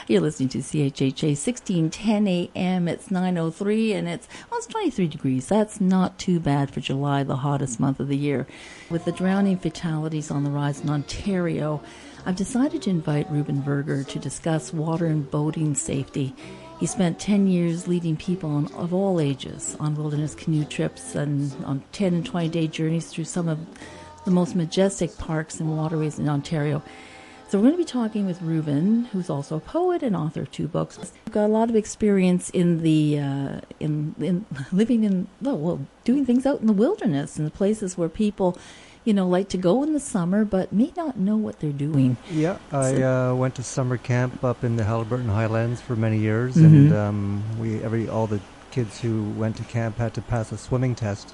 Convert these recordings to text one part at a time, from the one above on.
You're listening to CHHA 1610 AM. It's 9:03 and it's 23 degrees. That's not too bad for July, the hottest month of the year. With the drowning fatalities on the rise in Ontario, I've decided to invite Reuben Berger to discuss water and boating safety. He spent 10 years leading people of all ages on wilderness canoe trips and on 10 and 20-day journeys through some of the most majestic parks and waterways in Ontario. So we're going to be talking with Reuben, who's also a poet and author of 2 books. He's got a lot of experience in the in living in doing things out in the wilderness, in the places where people, like to go in the summer, but may not know what they're doing. Yeah, I went to summer camp up in the Haliburton Highlands for many years, and all the kids who went to camp had to pass a swimming test.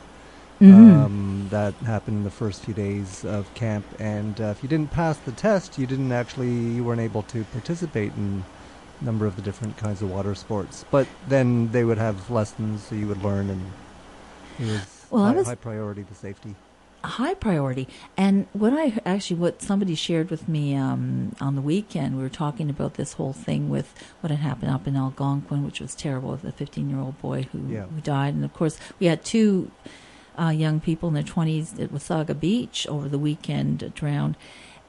That happened in the first few days of camp, and if you didn't pass the test, you weren't able to participate in a number of the different kinds of water sports. But then they would have lessons, so you would learn, and it was high priority to safety. High priority. And what somebody shared with me on the weekend, we were talking about this whole thing with what had happened up in Algonquin, which was terrible, with a 15-year-old boy who died. And of course, we had 2 young people in their 20s at Wasaga Beach over the weekend drowned.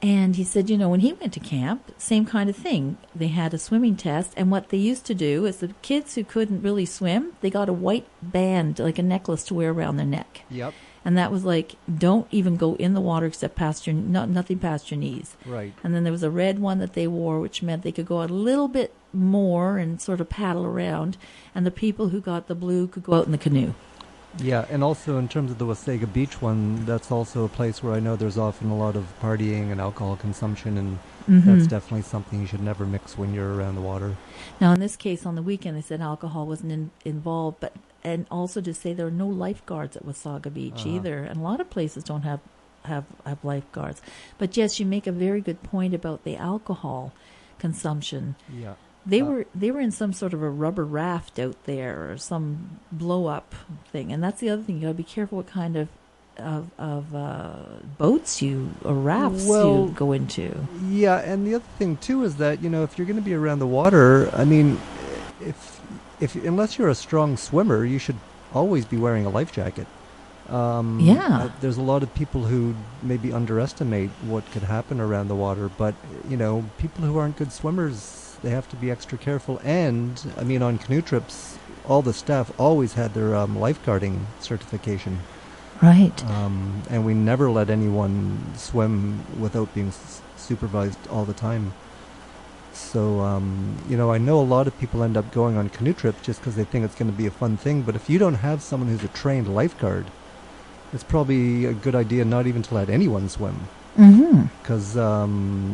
And he said, when he went to camp, same kind of thing. They had a swimming test, and what they used to do is the kids who couldn't really swim, they got a white band, like a necklace, to wear around their neck. Yep. And that was like, don't even go in the water except nothing past your knees. Right. And then there was a red one that they wore, which meant they could go out a little bit more and sort of paddle around. And the people who got the blue could go out in the canoe. Yeah, and also in terms of the Wasaga Beach one, that's also a place where I know there's often a lot of partying and alcohol consumption, and that's definitely something you should never mix when you're around the water. Now, in this case, on the weekend, they said alcohol wasn't involved, and also to say there are no lifeguards at Wasaga Beach either, and a lot of places don't have lifeguards. But yes, you make a very good point about the alcohol consumption. Yeah. They were in some sort of a rubber raft out there, or some blow up thing, and that's the other thing. You got to be careful what kind of boats or rafts you go into. Yeah, and the other thing too is that if you're going to be around the water, I mean, if unless you're a strong swimmer, you should always be wearing a life jacket. There's a lot of people who maybe underestimate what could happen around the water, but people who aren't good swimmers, they have to be extra careful. And I mean, on canoe trips, all the staff always had their lifeguarding certification. Right. And we never let anyone swim without being supervised all the time. So, I know a lot of people end up going on canoe trips just because they think it's going to be a fun thing. But if you don't have someone who's a trained lifeguard, it's probably a good idea not even to let anyone swim. Because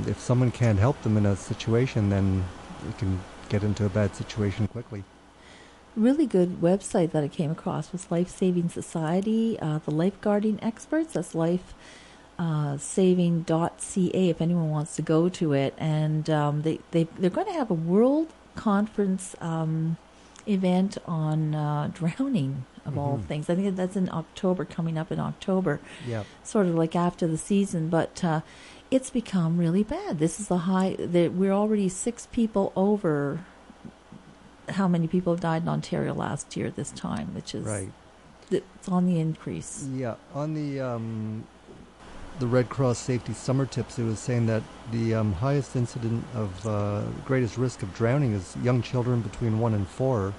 if someone can't help them in a situation, then it can get into a bad situation quickly. Really good website that I came across was Life Saving Society, the lifeguarding experts. That's lifesaving.ca if anyone wants to go to it. And they're going to have a world conference event on drowning, of all things. I think that's in October, coming up in October. Yeah. Sort of like after the season, but it's become really bad. This is we're already 6 people over how many people died in Ontario last year this time, which is right. It's on the increase. Yeah, on the Red Cross Safety Summer Tips, it was saying that the highest incident of greatest risk of drowning is young children between 1 and 4.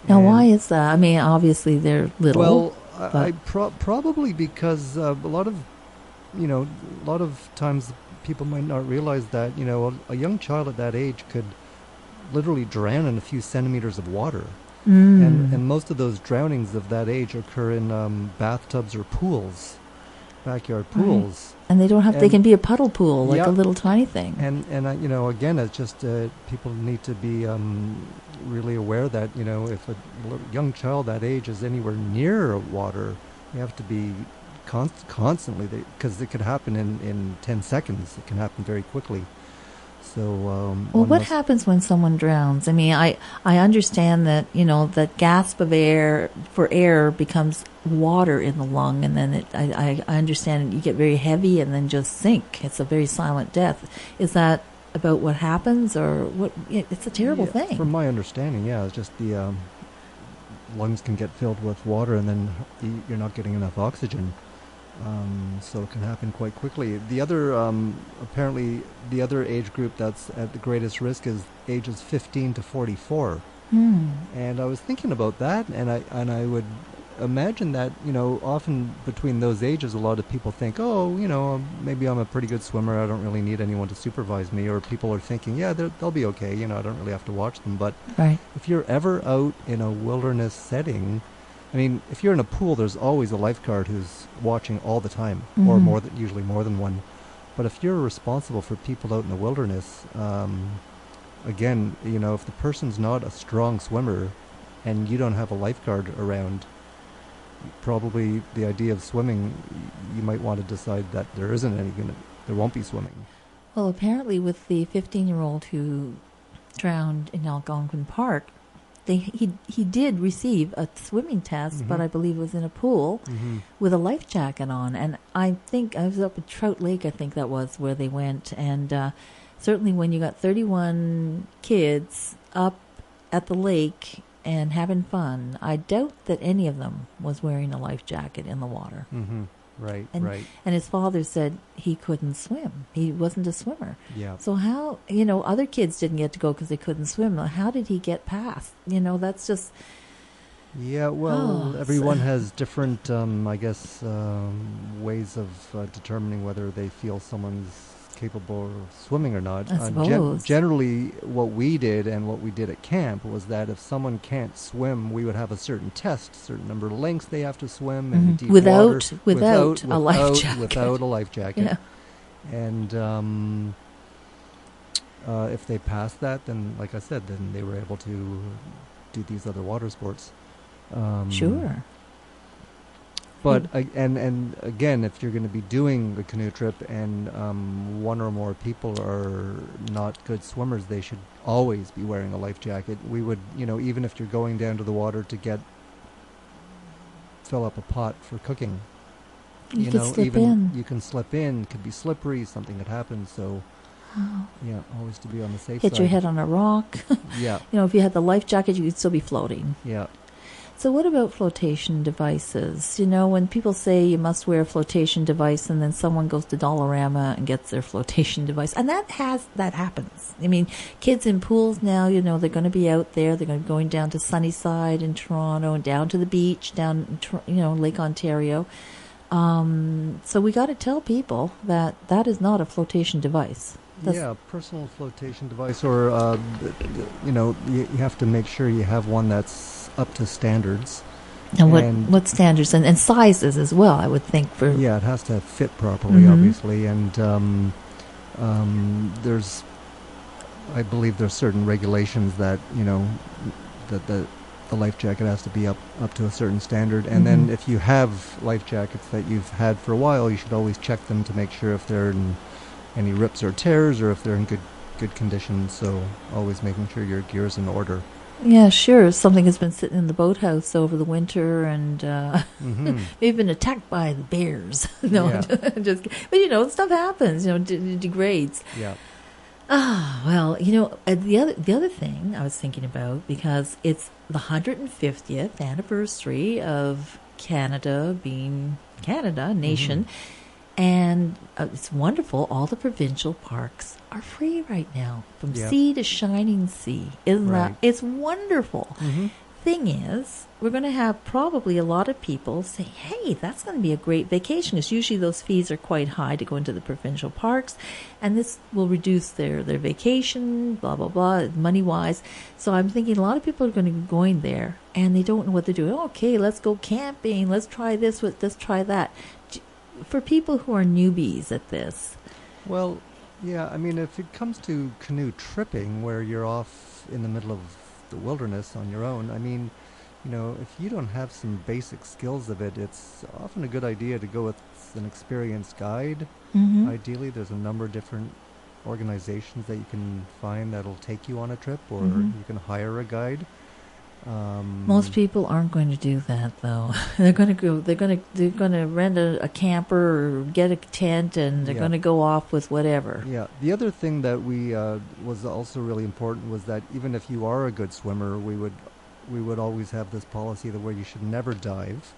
Now, why is that? I mean, obviously they're little. Well, probably because a lot of times people might not realize that a young child at that age could literally drown in a few centimeters of water, and most of those drownings of that age occur in bathtubs or pools, backyard pools. Right. And they don't have. They can be a puddle pool, like a little tiny thing. And again, it's just people need to be really aware that if a young child that age is anywhere near water, you have to be constantly, because it could happen in 10 seconds. It can happen very quickly. So, what happens when someone drowns? I mean, I understand that that gasp of air becomes water in the lung, and then I understand you get very heavy and then just sink. It's a very silent death. Is that about what happens, or what? It's a terrible thing. From my understanding, it's just the lungs can get filled with water, and then you're not getting enough oxygen. So it can happen quite quickly. The other, apparently, the other age group that's at the greatest risk is ages 15 to 44. And I was thinking about that, and I would imagine that, often between those ages, a lot of people think, maybe I'm a pretty good swimmer, I don't really need anyone to supervise me, or people are thinking, they'll be okay, I don't really have to watch them. But if you're ever out in a wilderness setting, I mean, if you're in a pool, there's always a lifeguard who's watching all the time, or usually more than one. But if you're responsible for people out in the wilderness, again, if the person's not a strong swimmer and you don't have a lifeguard around, probably the idea of swimming, you might want to decide that there won't be swimming. Well, apparently with the 15-year-old who drowned in Algonquin Park, he did receive a swimming test, but I believe it was in a pool with a life jacket on. And I think I was up at Trout Lake, I think that was where they went. And certainly when you got 31 kids up at the lake and having fun, I doubt that any of them was wearing a life jacket in the water. Right. And his father said he couldn't swim. He wasn't a swimmer. Yeah. So how, other kids didn't get to go because they couldn't swim. How did he get past? That's just... Yeah, well, everyone has different, ways of determining whether they feel someone's capable of swimming or not. I suppose. Generally, what we did and what we did at camp was that if someone can't swim, we would have a certain test, certain number of lengths they have to swim in deep water. Without a life jacket. Without a life jacket. Yeah. And if they passed that, then, like I said, then they were able to do these other water sports. Sure. But and again, if you're going to be doing the canoe trip and one or more people are not good swimmers, they should always be wearing a life jacket. We would, even if you're going down to the water to fill up a pot for cooking, you can slip in. You can slip in. It could be slippery. Something could happen. So. Always to be on the safe side. Hit your head on a rock. Yeah. If you had the life jacket, you could still be floating. Yeah. So what about flotation devices? When people say you must wear a flotation device and then someone goes to Dollarama and gets their flotation device, and that happens. I mean, kids in pools now, they're going to be out there. They're going to be going down to Sunnyside in Toronto and down to the beach, down, Lake Ontario. So we got to tell people that is not a flotation device. Personal flotation device, or you have to make sure you have one that's up to standards. And what standards and sizes as well, I would think. It has to fit properly, obviously, and I believe there's certain regulations that that the life jacket has to be up to a certain standard, and then if you have life jackets that you've had for a while, you should always check them to make sure if they're in any rips or tears, or if they're in good condition. So always making sure your gear's in order. Yeah, sure. Something has been sitting in the boathouse over the winter, and they've been attacked by the bears. But stuff happens. It degrades. Yeah. Well, the other thing I was thinking about, because it's the 150th anniversary of Canada being Canada nation. And it's wonderful. All the provincial parks are free right now, from sea to shining sea. Isn't that? It's wonderful. Thing is, we're going to have probably a lot of people say, hey, that's going to be a great vacation, because usually those fees are quite high to go into the provincial parks, and this will reduce their vacation, blah, blah, blah, money-wise. So I'm thinking a lot of people are going to be going there, and they don't know what they're doing. Okay, let's go camping. Let's try this, let's try that. For people who are newbies at this. Well, I mean, if it comes to canoe tripping, where you're off in the middle of the wilderness on your own, I mean, if you don't have some basic skills of it, it's often a good idea to go with an experienced guide. Ideally, there's a number of different organizations that you can find that'll take you on a trip, or you can hire a guide. Most people aren't going to do that, though. They're going to rent a camper or get a tent, and they're going to go off with whatever. Yeah. The other thing that we was also really important was that even if you are a good swimmer, we would always have this policy that where you should never dive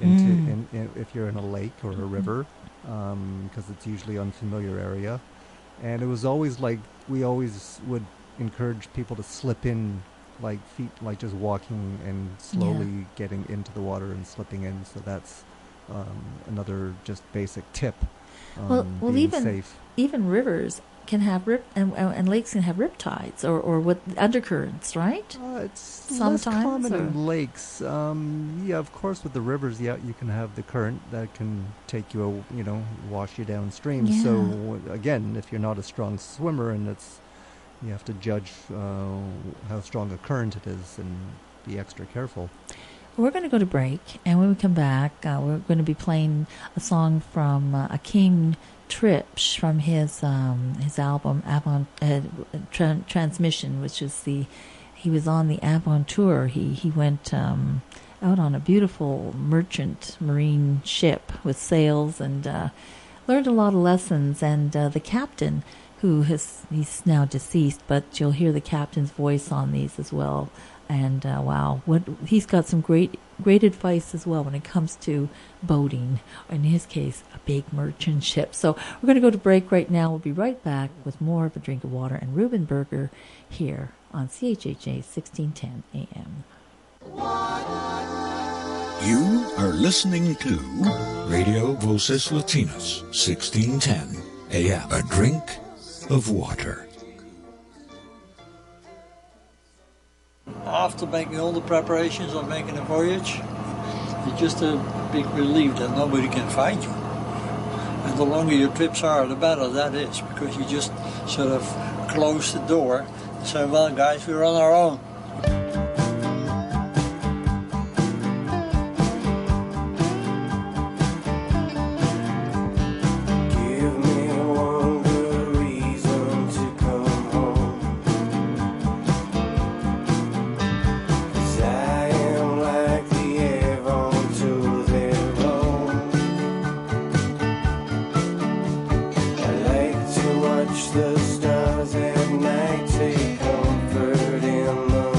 into if you're in a lake or a river, because it's usually unfamiliar area. And it was always like we always would encourage people to slip in, like feet, like just walking and slowly getting into the water and slipping in. So that's another just basic tip on being safe. Even rivers can have and lakes can have riptides or what undercurrents, right? It's sometimes less common in lakes. Yeah, of course, with the rivers, you can have the current that can take you, wash you downstream. Yeah. So again, if you're not a strong swimmer, and you have to judge how strong a current it is and be extra careful. We're going to go to break, and when we come back, we're going to be playing a song from Akim Triebsch from his album Avontuur Transmission, which is he was on the Avontuur. He went out on a beautiful merchant marine ship with sails and learned a lot of lessons. And the captain, he's now deceased, but you'll hear the captain's voice on these as well. And wow, he's got some great advice as well when it comes to boating. In his case, a big merchant ship. So we're going to go to break right now. We'll be right back with more of A Drink of Water and Reuben Berger here on CHHA 1610 AM. You are listening to Radio Voces Latinas 1610 AM. A Drink of Water. After making all the preparations on making a voyage, it's just a big relief that nobody can find you. And the longer your trips are, the better that is, because you just sort of close the door and say, well, guys, we're on our own. The stars at night take comfort in the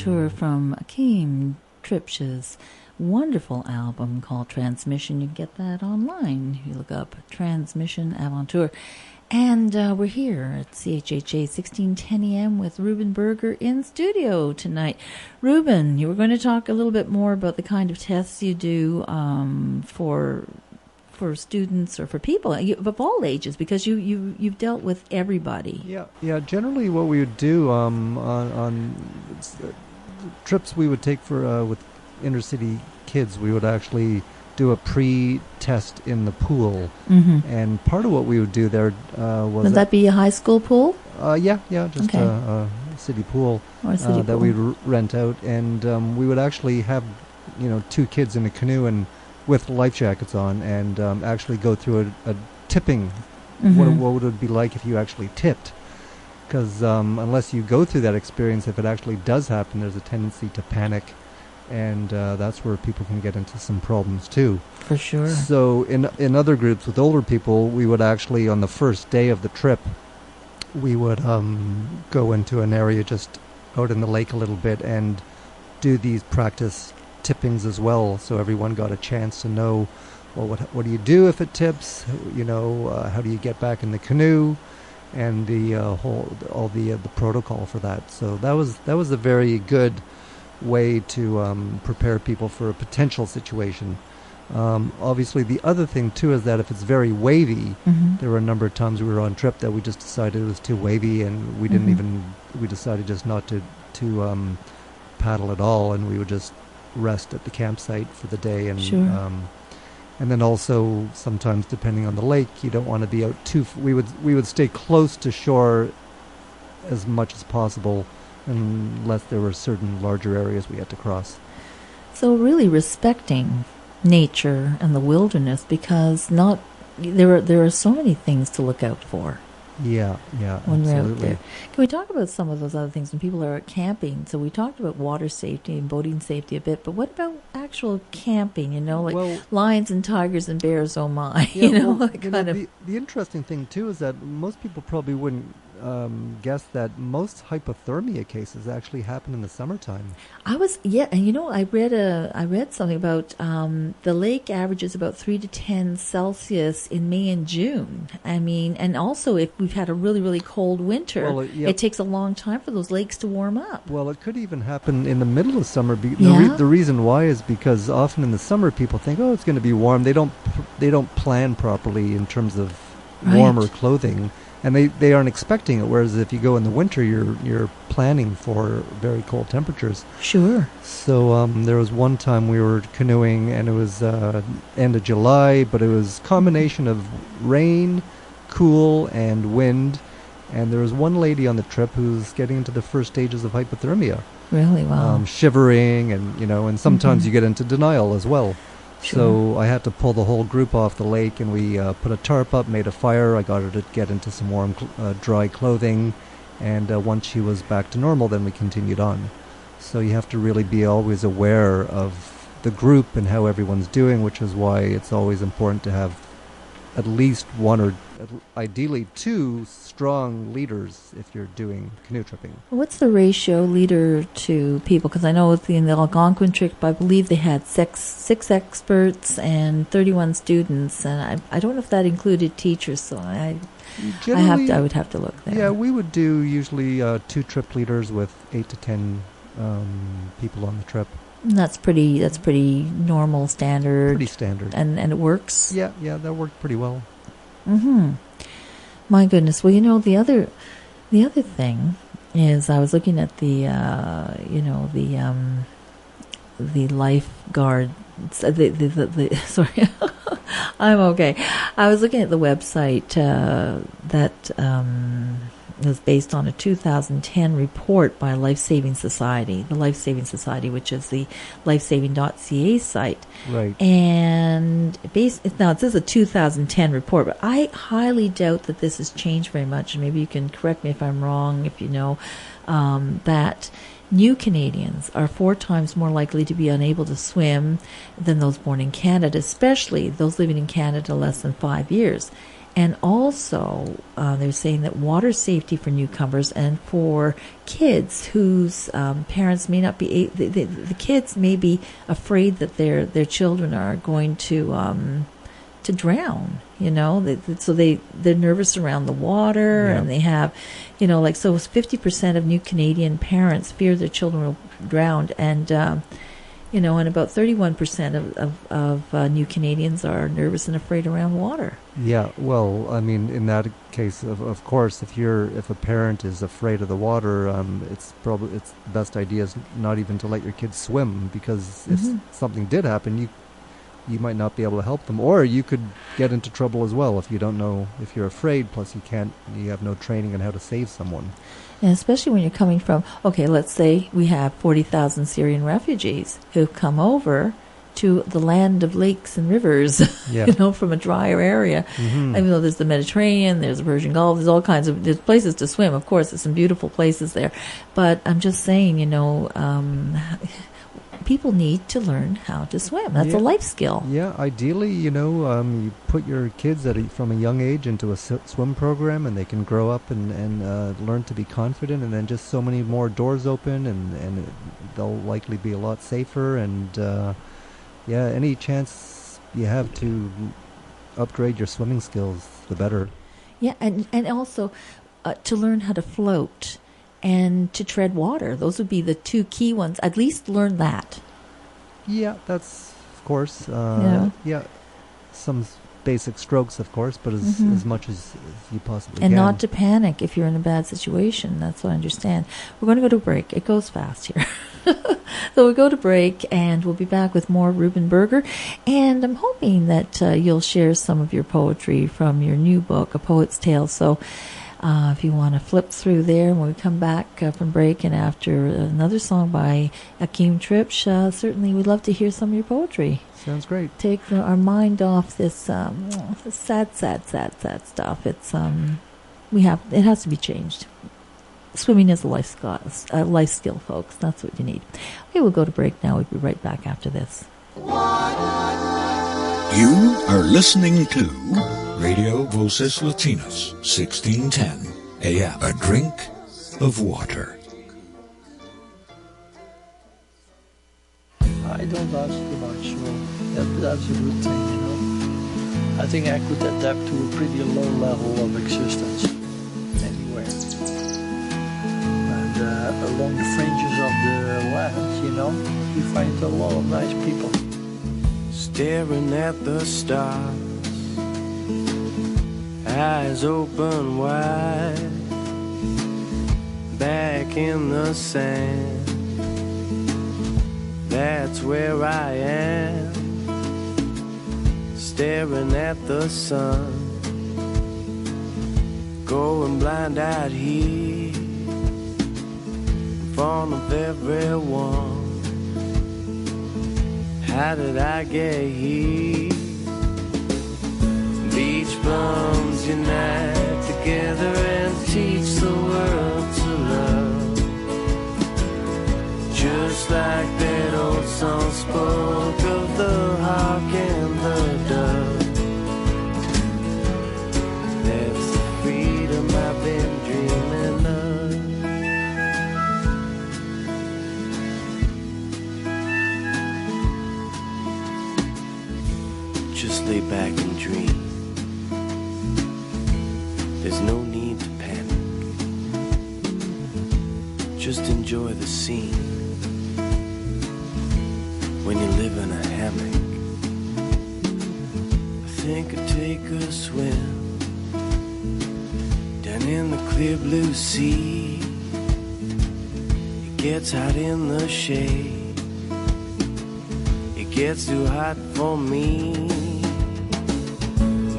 Avontuur from Akim Triebsch's wonderful album called Transmission. You can get that online. You look up Transmission Avontuur. And we're here at CHHA 1610 AM with Reuben Berger in studio tonight. Reuben, you were going to talk a little bit more about the kind of tests you do for students or for people of all ages, because you've dealt with everybody. Yeah. Generally, what we would do on trips we would take for with inner city kids, we would actually do a pre-test in the pool, and part of what we would do there was... Would that be a high school pool? Just a city pool that we'd rent out, and we would actually have 2 kids in a canoe and with life jackets on, and actually go through a tipping. What would it be like if you actually tipped? Because unless you go through that experience, if it actually does happen, there's a tendency to panic. And that's where people can get into some problems too. For sure. So in other groups with older people, we would actually, on the first day of the trip, we would go into an area just out in the lake a little bit and do these practice tippings as well. So everyone got a chance to know, well, what do you do if it tips? How do you get back in the canoe? And the protocol for that. So that was a very good way to prepare people for a potential situation. Obviously, the other thing too is that if it's very wavy, there were a number of times we were on trip that we just decided it was too wavy, and we didn't we decided just not to paddle at all, and we would just rest at the campsite for the day. And and then also sometimes, depending on the lake, you don't want to be out too. We would stay close to shore as much as possible, unless there were certain larger areas we had to cross. So really respecting nature and the wilderness, because there are so many things to look out for. Yeah, when absolutely. We're out there. Can we talk about some of those other things when people are camping? So we talked about water safety and boating safety a bit, but what about actual camping? Lions and tigers and bears, oh my! The interesting thing too is that most people probably wouldn't guess that most hypothermia cases actually happen in the summertime. I read something about the lake averages about 3 to 10 Celsius in May and June. I mean, and also if we've had a really, really cold winter, it takes a long time for those lakes to warm up. Well, it could even happen in the middle of summer. The reason why is because often in the summer people think, oh, it's going to be warm. They don't plan properly in terms of warmer clothing. And they aren't expecting it, whereas if you go in the winter, you're planning for very cold temperatures. Sure. So there was one time we were canoeing, and it was end of July, but it was combination of rain, cool, and wind. And there was one lady on the trip who's getting into the first stages of hypothermia. Really? Wow. Shivering, and sometimes you get into denial as well. Sure. So I had to pull the whole group off the lake, and we put a tarp up, made a fire. I got her to get into some warm, dry clothing, and once she was back to normal, then we continued on. So you have to really be always aware of the group and how everyone's doing, which is why it's always important to have at least one or ideally 2 strong leaders if you're doing canoe tripping. What's the ratio leader to people? Because I know in the Algonquin trip, I believe they had 6 experts and 31 students, and I don't know if that included teachers. So I would have to look there. Yeah, we would do usually 2 trip leaders with 8 to 10 people on the trip. And that's pretty normal, standard. Pretty standard. And it works? Yeah, that worked pretty well. My goodness. Well, the other thing is I was looking at the lifeguard. Sorry, I'm okay. I was looking at the website that was based on a 2010 report by Life Saving Society, the Life Saving Society, which is the lifesaving.ca site. Right. And now it says a 2010 report, but I highly doubt that this has changed very much. And maybe you can correct me if I'm wrong, if you know, that new Canadians are 4 times more likely to be unable to swim than those born in Canada, especially those living in Canada less than 5 years. And also, they're saying that water safety for newcomers and for kids whose parents may not be, the kids may be afraid that their children are going to drown. So they're nervous around the water, and they have, so 50% of new Canadian parents fear their children will drown, and and about 31% of new Canadians are nervous and afraid around water. Yeah, well, I mean, in that case, of course, if a parent is afraid of the water, it's the best idea is not even to let your kids swim, because if something did happen, you might not be able to help them, or you could get into trouble as well if you don't know, if you're afraid, plus you have no training on how to save someone. And especially when you're coming from, let's say we have 40,000 Syrian refugees who've come over to the land of lakes and rivers, from a drier area. Even though there's the Mediterranean, there's the Persian Gulf, there's all kinds of there's places to swim. Of course, there's some beautiful places there. But I'm just saying, people need to learn how to swim. That's a life skill. Yeah, ideally, you put your kids from a young age into a swim program, and they can grow up and learn to be confident, and then just so many more doors open, and they'll likely be a lot safer. And any chance you have to upgrade your swimming skills, the better. Yeah, and also to learn how to float and to tread water. Those would be the two key ones. At least learn that. Yeah, that's, of course. Some basic strokes, of course, but as much as you possibly can. And not to panic if you're in a bad situation. That's what I understand. We're going to go to break. It goes fast here. So we go to break, and we'll be back with more Reuben Berger. And I'm hoping that you'll share some of your poetry from your new book, A Poet's Tale. So if you want to flip through there, when we come back from break and after another song by Akim Triebsch, certainly we'd love to hear some of your poetry. Sounds great. Take our mind off this sad stuff. It has to be changed. Swimming is a life skill, folks. That's what you need. Okay, we'll go to break now. We'll be right back after this. You are listening to Radio Voces Latinas, 1610 AM. A drink of water. I don't ask too much, so that's a good thing, I think I could adapt to a pretty low level of existence anywhere. And along the fringes of the land, you find a lot of nice people. Staring at the stars, eyes open wide, back in the sand. That's where I am, staring at the sun, going blind-eyed here, in front of everyone. How did I get here? Beach bums unite together and teach the world to love, just like that old song spoke of the hawk and the dove. That's the freedom I've been dreaming of. Just lay back and dream. There's no need to panic. Just enjoy the scene. When you live in a hammock, I think I'd take a swim down in the clear blue sea. It gets hot in the shade, it gets too hot for me.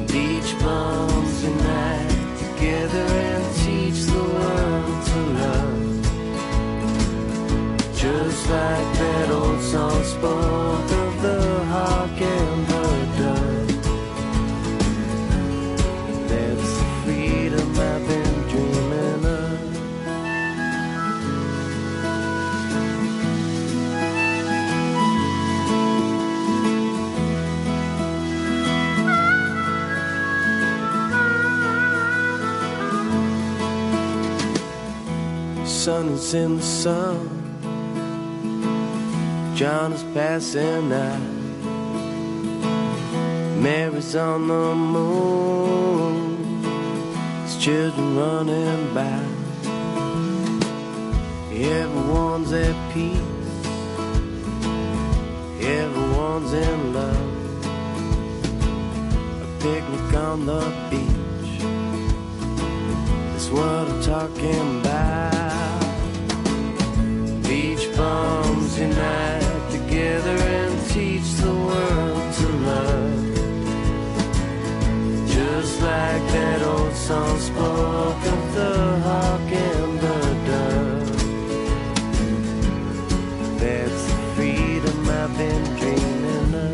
Beach bums unite together and teach the world to love, just like that old song spoke of the hawk and the dove. That's the freedom I've been dreaming of. son is in the sun. John is passing out. Mary's on the moon. His children running by. Everyone's at peace. Everyone's in love. A picnic on the beach. That's what I'm talking about. Beach bums unite together and teach the world to love. Just like that old song spoke of the hawk and the dove. That's the freedom I've been dreaming of.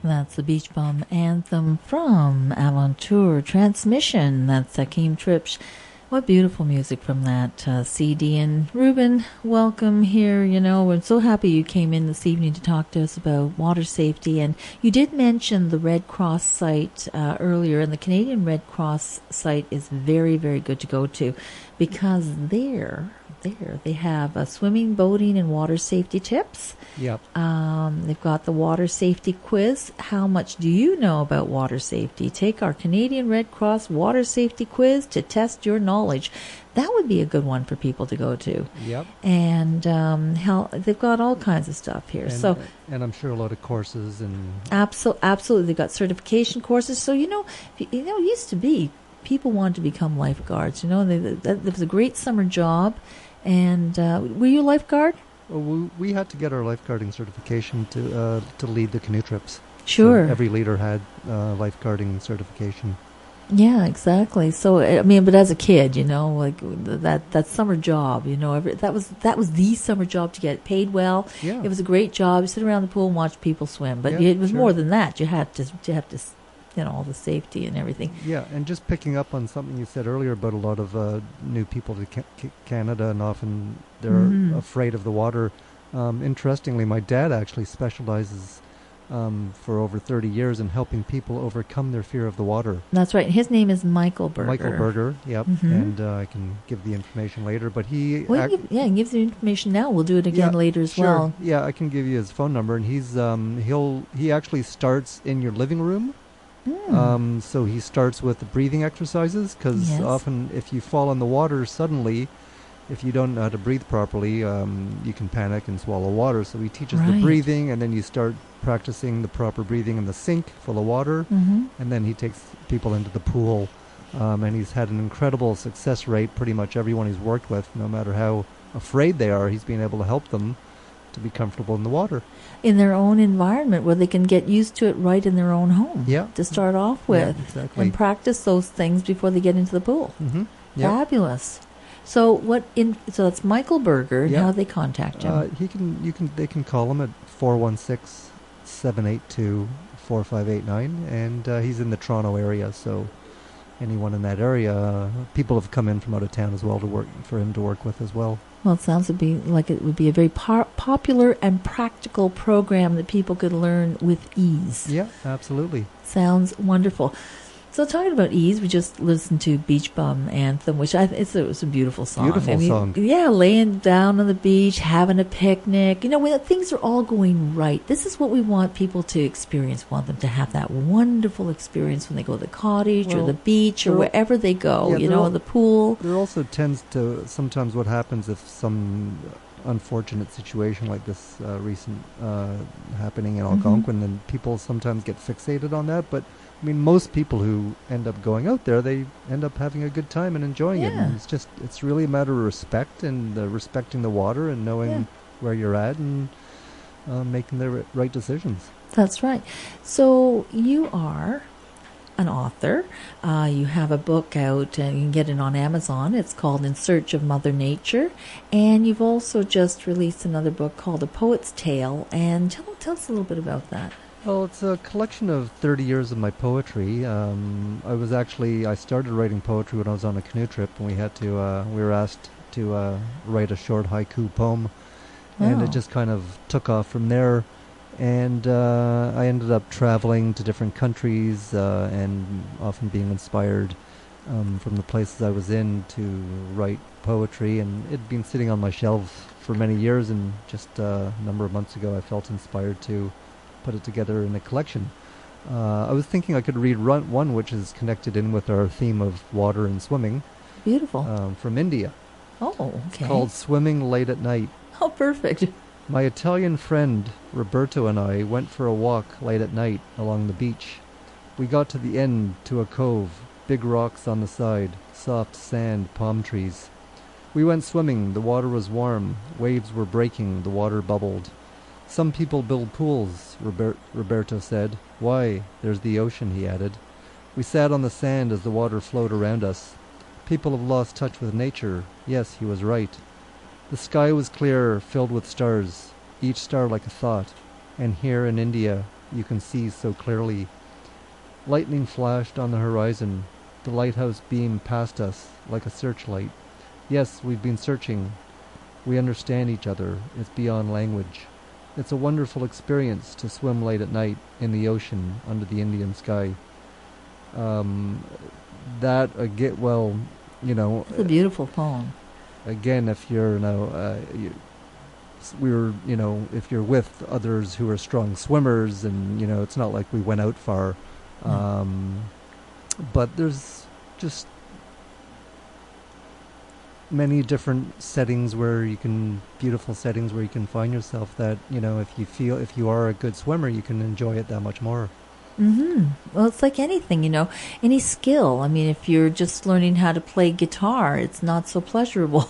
That's the Beach Bum Anthem from Avontuur Transmission. That's Akim Triebsch. What beautiful music from that CD. And Reuben, welcome here. You know, we're so happy you came in this evening to talk to us about water safety. And you did mention the Red Cross site earlier, and the Canadian Red Cross site is very, very good to go to, because there they have swimming, boating, and water safety tips. Yep. They've got the water safety quiz. How much do you know about water safety? Take our Canadian Red Cross water safety quiz to test your knowledge. That would be a good one for people to go to. Yep. And they've got all kinds of stuff here. And I'm sure a lot of courses and Absolutely, they've got certification courses. So it used to be people wanted to become lifeguards. That was a great summer job. And were you a lifeguard? Well, we had to get our lifeguarding certification to lead the canoe trips. Sure. So every leader had lifeguarding certification. Yeah, exactly. So but as a kid, like that summer job, that was the summer job to get paid well. Yeah. It was a great job. You sit around the pool and watch people swim, but Yeah, it was sure. more than that. You have to all the safety and everything. Yeah, and just picking up on something you said earlier about a lot of new people to Canada, and often they're afraid of the water. Interestingly, my dad actually specializes for over 30 years in helping people overcome their fear of the water. That's right. His name is Michael Berger. Michael Berger, yep. And I can give the information later, but he... he gives the information now. We'll do it again later as sure. well. Yeah, I can give you his phone number, and he's he actually starts in your living room. So he starts with the breathing exercises, because often if you fall in the water suddenly, if you don't know how to breathe properly, you can panic and swallow water. So he teaches the breathing, and then you start practicing the proper breathing in the sink full of water, and then he takes people into the pool, and he's had an incredible success rate. Pretty much everyone he's worked with, no matter how afraid they are, he's been able to help them to be comfortable in the water. In their own environment, where they can get used to it right in their own home to start off with, exactly. and practice those things before they get into the pool. Fabulous. So so that's Michael Berger, and how do they contact him? They can call him at 416-782-4589, and he's in the Toronto area, so anyone in that area, people have come in from out of town as well for him to work with as well. Well, it sounds like it would be a very popular and practical program that people could learn with ease. Yeah, absolutely. Sounds wonderful. So talking about ease, we just listened to Beach Bum Anthem, which it was a beautiful song. Beautiful song. Yeah, laying down on the beach, having a picnic. When things are all going right, this is what we want people to experience. We want them to have that wonderful experience when they go to the cottage or the beach or wherever they go, the pool. There also tends to, sometimes what happens if some unfortunate situation like this recent happening in Algonquin, then people sometimes get fixated on that, but most people who end up going out there, they end up having a good time and enjoying it. And it's really a matter of respect, and respecting the water and knowing where you're at, and making the right decisions. That's right. So you are an author. You have a book out, and you can get it on Amazon. It's called In Search of Mother Nature. And you've also just released another book called A Poet's Tale. And tell us a little bit about that. Well, it's a collection of 30 years of my poetry. I started writing poetry when I was on a canoe trip, and we were asked to write a short haiku poem. And it just kind of took off from there. And I ended up traveling to different countries and often being inspired from the places I was in to write poetry. And it had been sitting on my shelf for many years, and just a number of months ago I felt inspired to put it together in a collection. I was thinking I could read one which is connected in with our theme of water and swimming. Beautiful. From India. Oh, okay. It's called Swimming Late at Night. Oh, perfect. My Italian friend Roberto and I went for a walk late at night along the beach. We got to the end, to a cove, big rocks on the side, soft sand, palm trees. We went swimming, the water was warm, waves were breaking, the water bubbled. Some people build pools, Roberto said. Why, there's the ocean, he added. We sat on the sand as the water flowed around us. People have lost touch with nature. Yes, he was right. The sky was clear, filled with stars, each star like a thought, and here in India you can see so clearly. Lightning flashed on the horizon, the lighthouse beamed past us like a searchlight. Yes, we've been searching. We understand each other. It's beyond language. It's a wonderful experience to swim late at night in the ocean under the Indian sky. It's a beautiful poem. Again, if you're, if you're with others who are strong swimmers, and it's not like we went out far, but there's just many different settings beautiful settings where you can find yourself that, if you are a good swimmer, you can enjoy it that much more. Mm-hmm. Well, it's like anything, any skill. I mean, if you're just learning how to play guitar, it's not so pleasurable.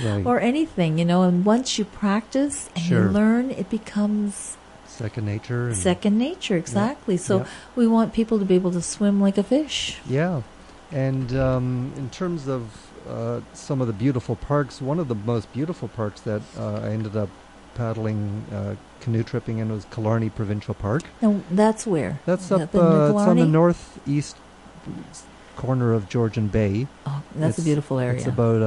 Right. Or anything, and once you practice and Sure. you learn, it becomes Second nature. second nature, exactly. Yeah. So Yeah. we want people to be able to swim like a fish. Yeah. And in terms of some of the beautiful parks, one of the most beautiful parks that I ended up paddling, canoe tripping in was Killarney Provincial Park. Now, that's where? That's Is up, that the it's on the Killarney? northeast corner of Georgian Bay. Oh, that's a beautiful area. It's about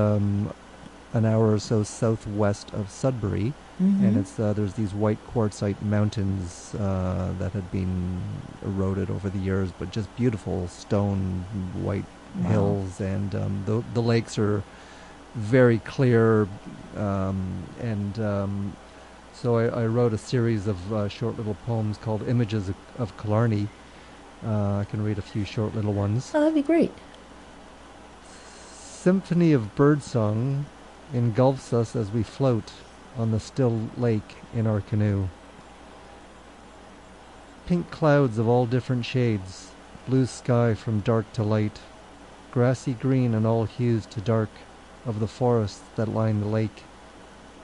an hour or so southwest of Sudbury. Mm-hmm. And it's there's these white quartzite mountains that had been eroded over the years, but just beautiful stone white Wow. hills, and the lakes are very clear, so I wrote a series of short little poems called Images of Killarney. I can read a few short little ones. Oh, that'd be great. Symphony of birdsong engulfs us as we float on the still lake in our canoe. Pink clouds of all different shades, blue sky from dark to light, grassy green and all hues to dark of the forests that line the lake.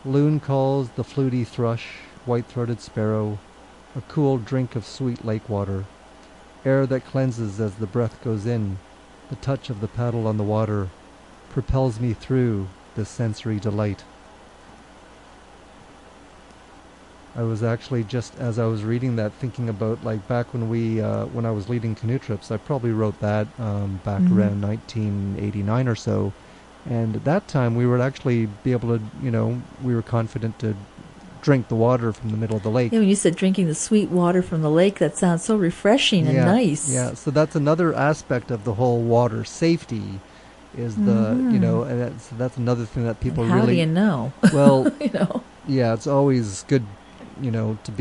Loon calls the fluty thrush, white-throated sparrow, a cool drink of sweet lake water, air that cleanses as the breath goes in, the touch of the paddle on the water propels me through this sensory delight. I was actually, just as I was reading that, thinking about, like, back when I was leading canoe trips, I probably wrote that back around 1989 or so. And at that time, we would actually be able to, we were confident to drink the water from the middle of the lake. Yeah, when you said drinking the sweet water from the lake, that sounds so refreshing and nice. Yeah, so that's another aspect of the whole water safety is and that's another thing that people How really... do you know? Well, Yeah, it's always good, to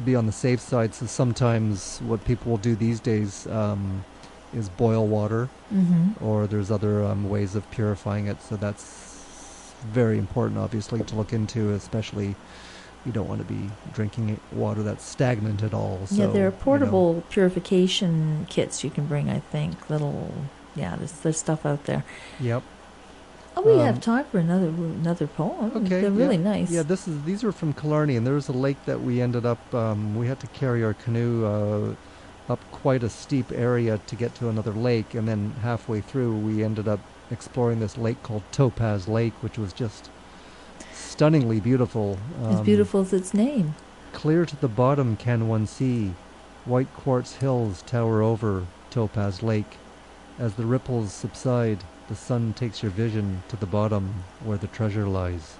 be on the safe side. So sometimes what people will do these days is boil water, or there's other ways of purifying it. So that's very important, obviously, to look into, especially you don't want to be drinking water that's stagnant at all. So, yeah, there are portable purification kits you can bring, I think. There's stuff out there. Yep. Oh, we have time for another poem. Okay, They're really nice. Yeah, these are from Killarney, and there was a lake that we ended up. We had to carry our canoe up quite a steep area to get to another lake, and then halfway through we ended up exploring this lake called Topaz Lake, which was just stunningly beautiful. As beautiful as its name. Clear to the bottom can one see, white quartz hills tower over Topaz Lake. As the ripples subside, the sun takes your vision to the bottom where the treasure lies.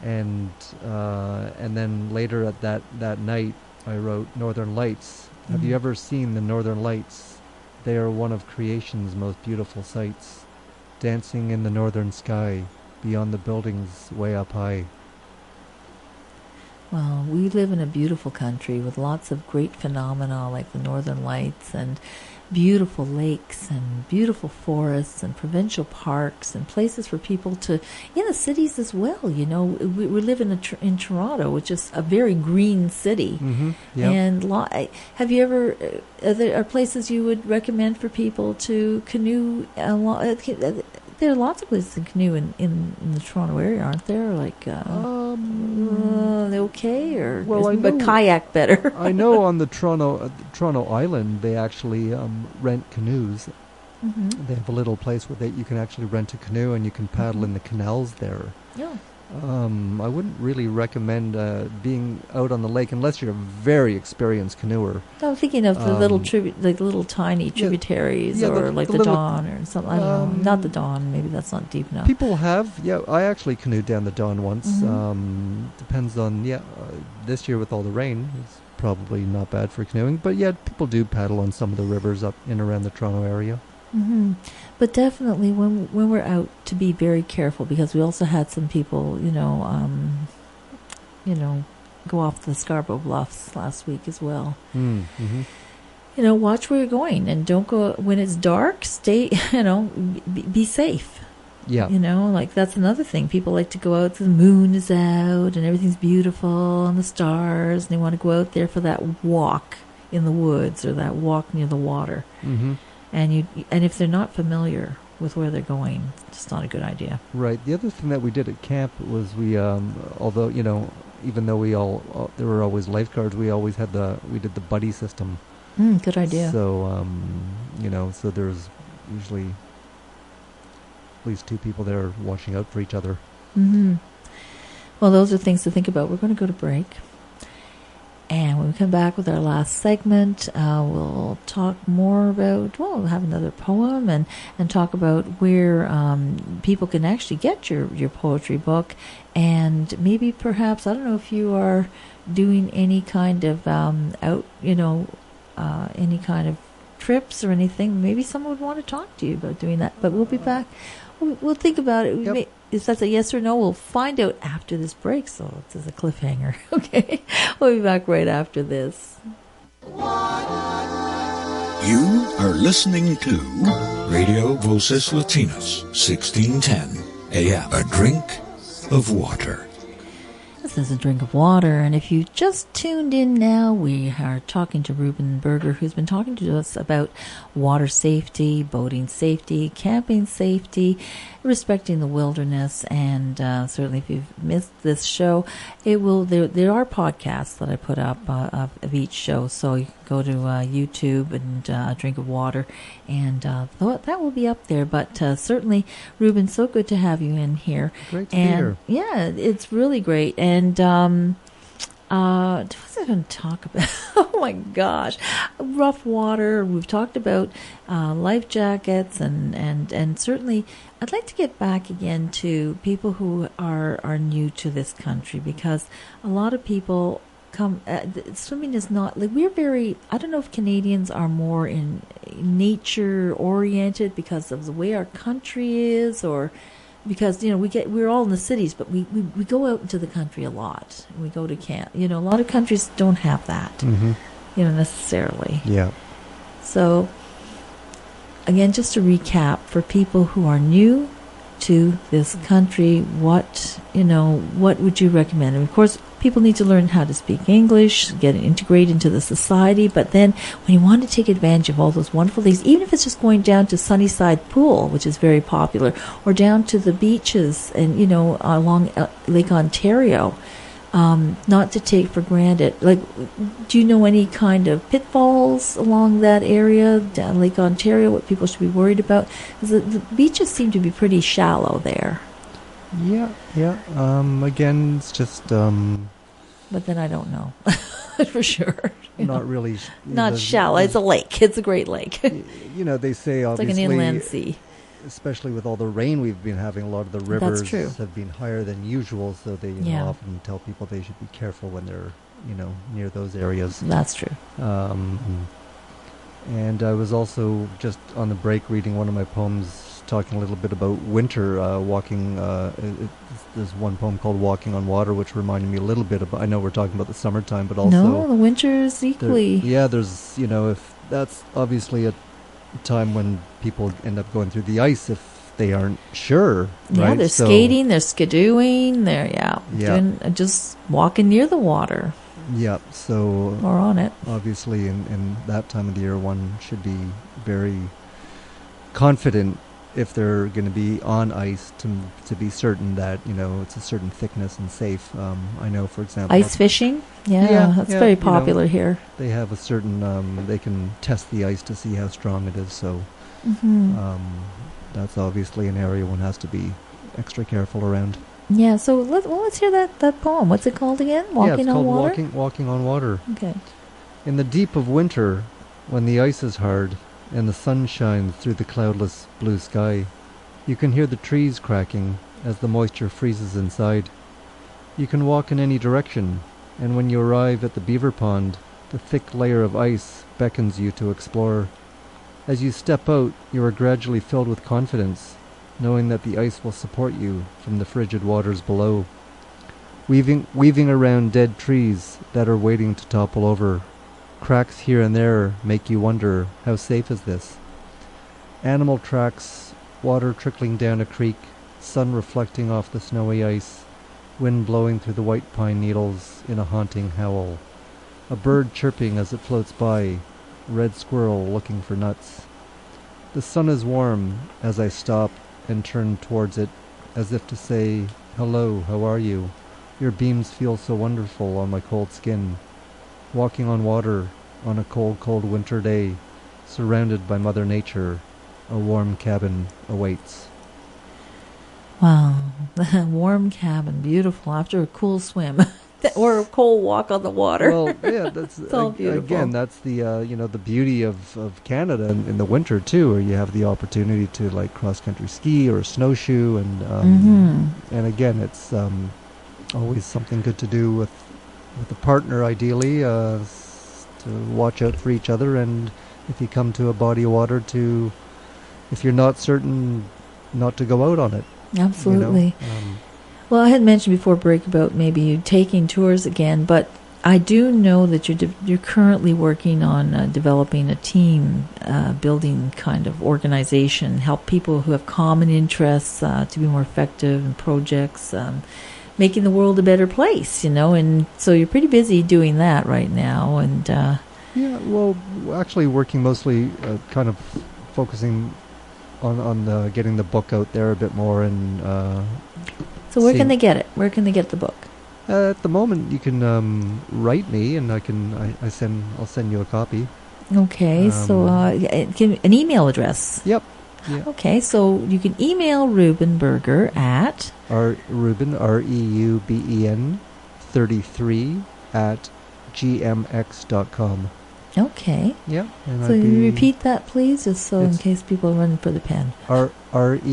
And then later at that night, I wrote Northern Lights. Have you ever seen the Northern Lights? They are one of creation's most beautiful sights, dancing in the northern sky, beyond the buildings way up high. Well, we live in a beautiful country with lots of great phenomena like the Northern Lights and beautiful lakes and beautiful forests and provincial parks and places for people to, in the cities as well. You know, we live in Toronto, which is a very green city. Mm-hmm. Yep. And have you ever, are places you would recommend for people to canoe? There are lots of places to canoe in the Toronto area, aren't there? Like, okay, or but kayak better? I know on the Toronto Island they actually rent canoes. Mm-hmm. They have a little place where you can actually rent a canoe and you can paddle in the canals there. Yeah. I wouldn't really recommend being out on the lake unless you're a very experienced canoer. I'm thinking of the little tiny tributaries, or like the Don or something. I don't know. Not the Don. Maybe that's not deep enough. People have. Yeah, I actually canoed down the Don once. Mm-hmm. Depends on. This year with all the rain, it's probably not bad for canoeing. But yeah, people do paddle on some of the rivers up in around the Toronto area. Mm-hmm. But definitely when we're out, to be very careful, because we also had some people, go off the Scarborough Bluffs last week as well. Mm-hmm. Watch where you're going, and don't go when it's dark. Stay, be safe. Yeah. Like that's another thing. People like to go out, the moon is out and everything's beautiful and the stars, and they want to go out there for that walk in the woods or that walk near the water. Mm-hmm. And if they're not familiar with where they're going, it's not a good idea. Right. The other thing that we did at camp was we, although even though there were always lifeguards, we did the buddy system. Good idea. So so there's usually at least two people there watching out for each other. Mm-hmm. Well, those are things to think about. We're going to go to break. And when we come back with our last segment, we'll talk more about, we'll have another poem and talk about where people can actually get your poetry book. And maybe perhaps, I don't know if you are doing any kind of any kind of trips or anything. Maybe someone would want to talk to you about doing that. But we'll be back. We'll think about it. Yep. If that's a yes or no, we'll find out after this break. So it's a cliffhanger. Okay. We'll be back right after this. You are listening to Radio Voces Latinas, 1610 AM. A drink of water. This is A Drink of Water, and if you just tuned in now, we are talking to Reuben Berger, who's been talking to us about water safety, boating safety, camping safety, respecting the wilderness, and certainly if you've missed this show, there are podcasts that I put up of each show, so you can go to YouTube and A Drink of Water, and that will be up there. But certainly, Reuben, so good to have you in here. Great to be here. Yeah, it's really great. And what was I going to talk about? Oh my gosh, rough water. We've talked about life jackets, and certainly I'd like to get back again to people who are new to this country, because a lot of people come. Swimming is not like we're very. I don't know if Canadians are more in nature oriented because of the way our country is, or because we're all in the cities, but we go out into the country a lot. We go to camp. A lot of countries don't have that. Mm-hmm. Necessarily. Yeah. So again, just to recap for people who are new to this country, what would you recommend? And of course, people need to learn how to speak English, get integrated into the society. But then when you want to take advantage of all those wonderful things, even if it's just going down to Sunnyside Pool, which is very popular, or down to the beaches and, along Lake Ontario, not to take for granted. Like, do you know any kind of pitfalls along that area, down Lake Ontario, what people should be worried about? Because the beaches seem to be pretty shallow there. Yeah. Again, it's just... but then I don't know for sure. Not really... Not shallow. It's a lake. It's a great lake. They say, obviously... It's like an inland sea. Especially with all the rain we've been having, a lot of the rivers have been higher than usual, so they often tell people they should be careful when they're, near those areas. That's true. And I was also just on the break reading one of my poems talking a little bit about winter, walking. There's one poem called Walking on Water, which reminded me a little bit about, I know we're talking about the summertime, but also... No, the winter is equally... there's, if that's obviously a time when people end up going through the ice if they aren't sure, yeah, right? They're skating, they're skidooing, they're doing, just walking near the water. Yeah, so or on it. Obviously in that time of the year one should be very confident if they're going to be on ice to be certain that it's a certain thickness and safe. I know, for example, ice fishing. That's very popular here. They have a certain. They can test the ice to see how strong it is. So that's obviously an area one has to be extra careful around. Yeah. So let's hear that poem. What's it called again? Walking on Water. Walking on Water. Okay. In the deep of winter, when the ice is hard and the sun shines through the cloudless blue sky, you can hear the trees cracking as the moisture freezes inside. You can walk in any direction, and when you arrive at the beaver pond, the thick layer of ice beckons you to explore. As you step out, you are gradually filled with confidence, knowing that the ice will support you from the frigid waters below. Weaving around dead trees that are waiting to topple over, cracks here and there make you wonder, how safe is this? Animal tracks, water trickling down a creek, sun reflecting off the snowy ice, wind blowing through the white pine needles in a haunting howl, a bird chirping as it floats by, red squirrel looking for nuts. The sun is warm as I stop and turn towards it, as if to say, hello, how are you? Your beams feel so wonderful on my cold skin. Walking on water on a cold, cold winter day, surrounded by Mother Nature, a warm cabin awaits. Wow, warm cabin, beautiful after a cool swim or a cold walk on the water. Well, yeah, that's all beautiful. Again, that's the the beauty of Canada in the winter too, where you have the opportunity to like cross country ski or snowshoe, and again, it's always something good to do with a partner, ideally, to watch out for each other, and if you come to a body of water, if you're not certain, not to go out on it. Absolutely. Well, I had mentioned before break about maybe you taking tours again, but I do know that you're currently working on developing a team building kind of organization, help people who have common interests to be more effective in projects, making the world a better place, and so you're pretty busy doing that right now. And well, actually working mostly kind of focusing on getting the book out there a bit more. And so where can they get it? Where can they get the book? At the moment, you can write me, and I'll send you a copy. Okay, so an email address. Yep. Yeah. Okay, so you can email Reuben Berger at Reuben REUBEN 33 at gmx.com. Okay. Yeah. And so you repeat that, please, just so in case people are running for the pen. REUBEN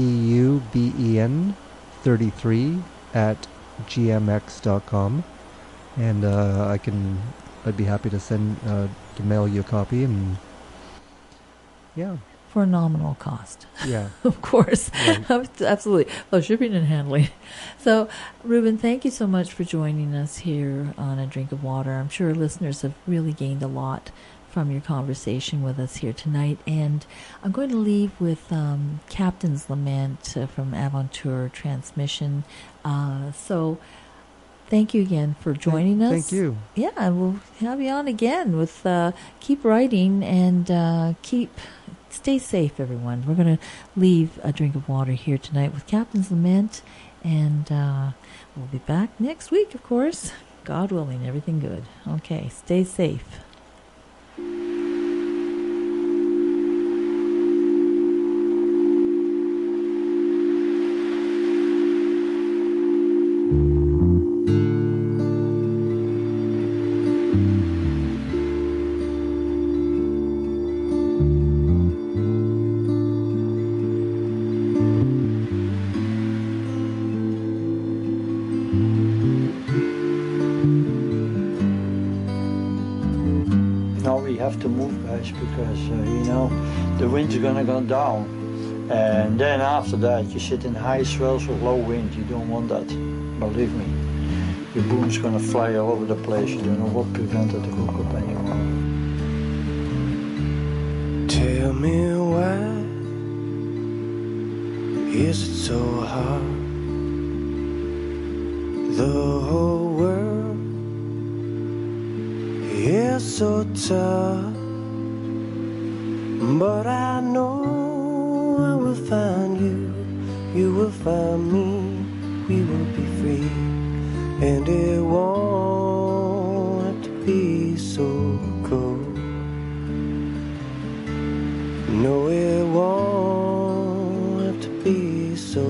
33 at gmx.com, and I'd be happy to mail you a copy, and for a nominal cost. Yeah. Of course. Right. Absolutely. Well, shipping and handling. So, Reuben, thank you so much for joining us here on A Drink of Water. I'm sure listeners have really gained a lot from your conversation with us here tonight. And I'm going to leave with Captain's Lament from Avontuur Transmission. So thank you again for joining us. Thank you. Yeah, we'll have you on again with keep writing and stay safe, everyone. We're going to leave A Drink of Water here tonight with Captain's Lament, and we'll be back next week, of course. God willing, everything good. Okay, stay safe. To move, guys, because the wind's gonna go down, and then after that you sit in high swells with low wind. You don't want that, believe me. Your boom's gonna fly all over the place. You don't know what prevented the hookup anymore. Tell me why is it so hard? The whole world is so tough, but I know I will find you, you will find me, we will be free, and it won't have to be so cold. No, it won't have to be so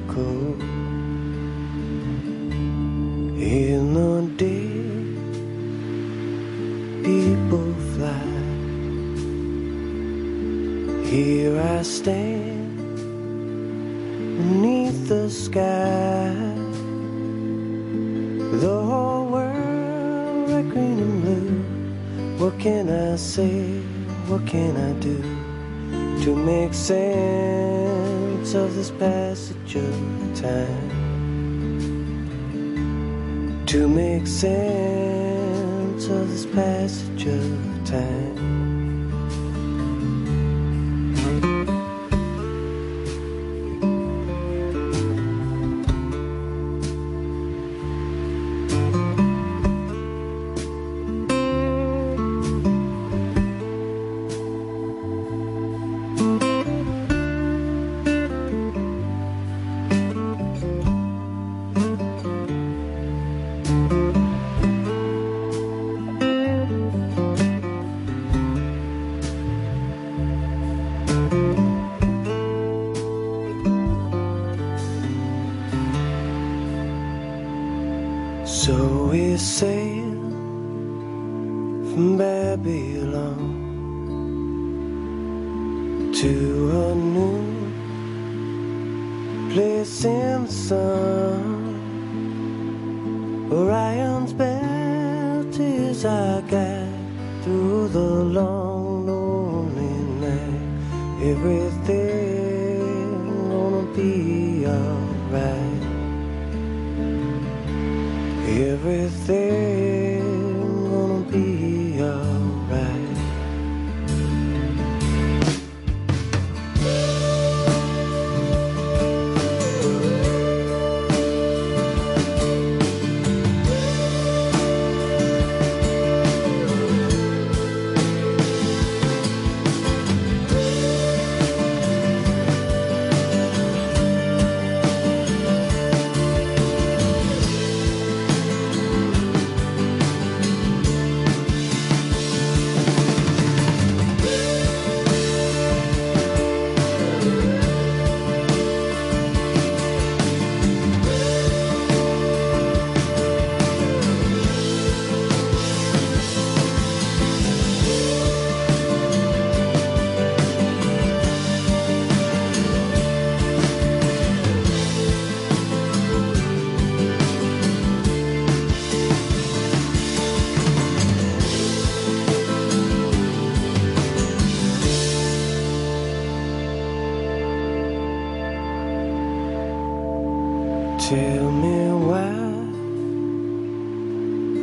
cold. In the day people fly, here I stand beneath the sky, the whole world red, green and blue. What can I say, what can I do to make sense of this passage of time, to make sense of this passage of time. So we sail from Babylon to a new place in the sun. Orion's belt is our guide through the long, lonely night. Everything gonna be alright. Everything gonna be alright. Tell me why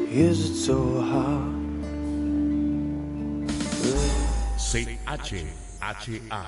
is it so hard? CHHA